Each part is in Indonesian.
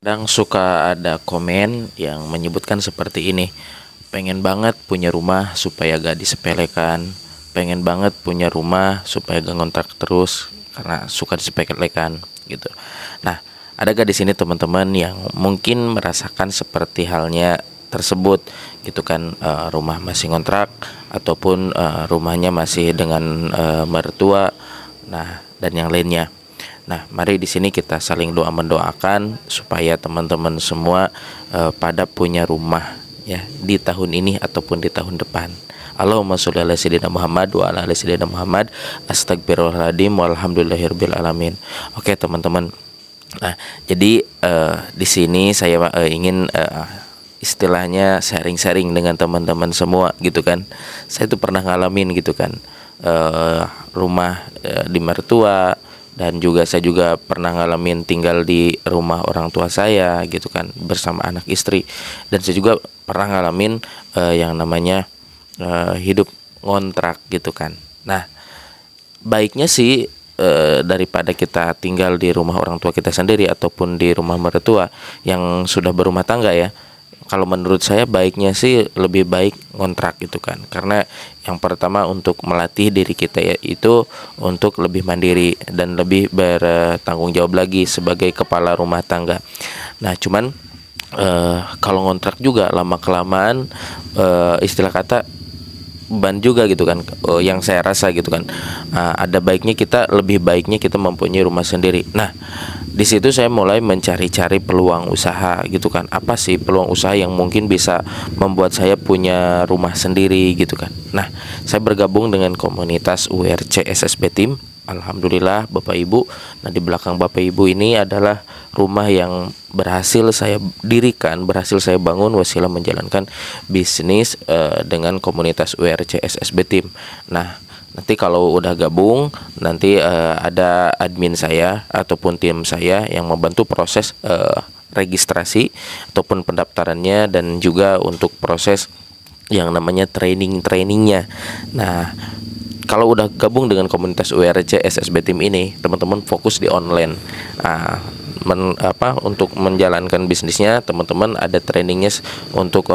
Kadang suka ada komen yang menyebutkan seperti ini, pengen banget punya rumah supaya gak disepelekan, pengen banget punya rumah supaya gak ngontrak terus karena suka disepelekan gitu. Nah, ada gak di sini teman-teman yang mungkin merasakan seperti halnya tersebut gitu kan, rumah masih ngontrak ataupun rumahnya masih dengan mertua, nah dan yang lainnya. Nah, mari di sini kita saling doa mendoakan supaya teman-teman semua pada punya rumah ya di tahun ini ataupun di tahun depan. Allahumma sholli ala sayyidina Muhammad wa ala ali sayyidina Muhammad. Astagfirullahaladzim walhamdulillahirabbil alamin. Oke, teman-teman. Nah, jadi di sini saya ingin istilahnya sharing-sharing dengan teman-teman semua gitu kan. Saya tuh pernah ngalamin gitu kan, rumah di mertua, dan juga saya juga pernah ngalamin tinggal di rumah orang tua saya gitu kan bersama anak istri, dan saya juga pernah ngalamin yang namanya hidup ngontrak gitu kan. Nah, baiknya sih daripada kita tinggal di rumah orang tua kita sendiri ataupun di rumah mertua yang sudah berumah tangga ya, kalau menurut saya baiknya sih lebih baik ngontrak gitu kan, karena yang pertama untuk melatih diri kita ya itu untuk lebih mandiri dan lebih bertanggung jawab lagi sebagai kepala rumah tangga. Nah, cuman kalau ngontrak juga lama kelamaan istilah kata beban juga gitu kan, yang saya rasa gitu kan, ada baiknya kita, lebih baiknya kita mempunyai rumah sendiri. Nah, di situ saya mulai mencari-cari peluang usaha gitu kan. Apa sih peluang usaha yang mungkin bisa membuat saya punya rumah sendiri gitu kan. Nah, saya bergabung dengan komunitas URC SSB Team. Alhamdulillah Bapak Ibu. Nah, di belakang Bapak Ibu ini adalah rumah yang berhasil saya dirikan, berhasil saya bangun wasilah menjalankan bisnis dengan komunitas URC SSB Team. Nah, nanti kalau udah gabung, nanti ada admin saya ataupun tim saya yang membantu proses registrasi ataupun pendaftarannya, dan juga untuk proses yang namanya trainingnya. Nah, kalau udah gabung dengan komunitas URC SSB Team ini, teman-teman fokus di online. Untuk menjalankan bisnisnya, teman-teman ada trainingnya untuk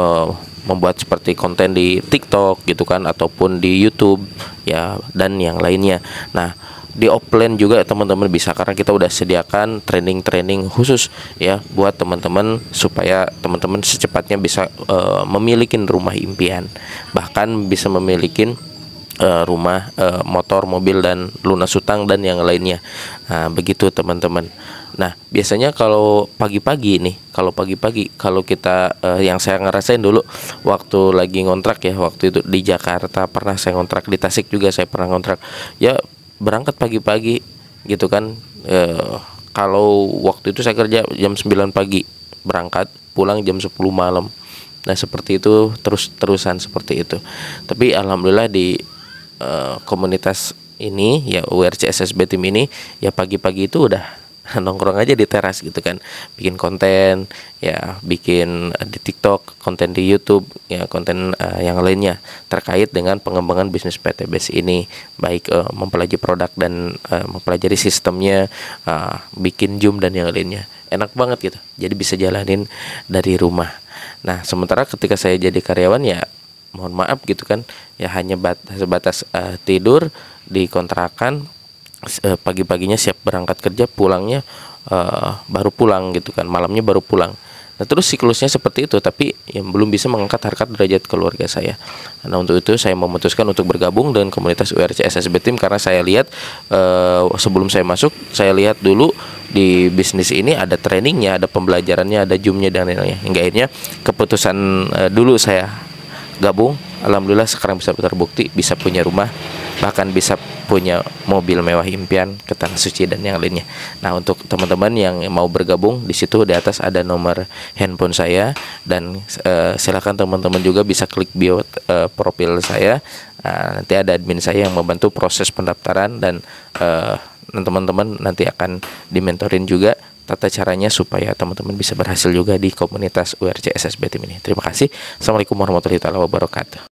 membuat seperti konten di TikTok gitu kan, ataupun di YouTube ya, dan yang lainnya. Nah, di offline juga teman-teman bisa, karena kita udah sediakan training khusus ya buat teman-teman supaya teman-teman secepatnya bisa memiliki rumah impian, bahkan bisa memiliki rumah, motor, mobil, dan lunas hutang dan yang lainnya. Nah, begitu teman-teman. Nah, biasanya kalau pagi-pagi kalau kita yang saya ngerasain dulu waktu lagi ngontrak ya, waktu itu di Jakarta, pernah saya ngontrak di Tasik juga, saya pernah ngontrak ya, berangkat pagi-pagi gitu kan. Kalau waktu itu saya kerja jam 9 pagi, berangkat pulang jam 10 malam. Nah, seperti itu terus-terusan seperti itu. Tapi alhamdulillah di komunitas ini ya, URC SSB Team ini ya, pagi-pagi itu udah nongkrong aja di teras gitu kan, bikin konten ya, bikin di TikTok, konten di YouTube ya, konten yang lainnya terkait dengan pengembangan bisnis PTBS ini, baik mempelajari produk dan mempelajari sistemnya, bikin Zoom dan yang lainnya. Enak banget gitu, jadi bisa jalanin dari rumah. Nah, sementara ketika saya jadi karyawan ya, mohon maaf gitu kan ya, hanya sebatas tidur di kontrakan, pagi-paginya siap berangkat kerja, pulangnya baru pulang gitu kan, malamnya baru pulang. Nah, terus siklusnya seperti itu, tapi yang belum bisa mengangkat harkat derajat keluarga saya. Nah, untuk itu saya memutuskan untuk bergabung dengan komunitas URC SSB Team, karena saya lihat sebelum saya masuk, saya lihat dulu di bisnis ini ada trainingnya, ada pembelajarannya, ada Zoom-nya dan lain-lainnya. Hingga akhirnya keputusan dulu saya gabung. Alhamdulillah sekarang bisa terbukti, bisa punya rumah, bahkan bisa punya mobil mewah impian ke tanah suci dan yang lainnya. Nah, untuk teman-teman yang mau bergabung, di situ di atas ada nomor handphone saya, dan silakan teman-teman juga bisa klik bio profil saya. Nanti ada admin saya yang membantu proses pendaftaran, dan teman-teman nanti akan dimentorin juga tata caranya supaya teman-teman bisa berhasil juga di komunitas URC SSB Team ini. Terima kasih. Assalamualaikum warahmatullahi wabarakatuh.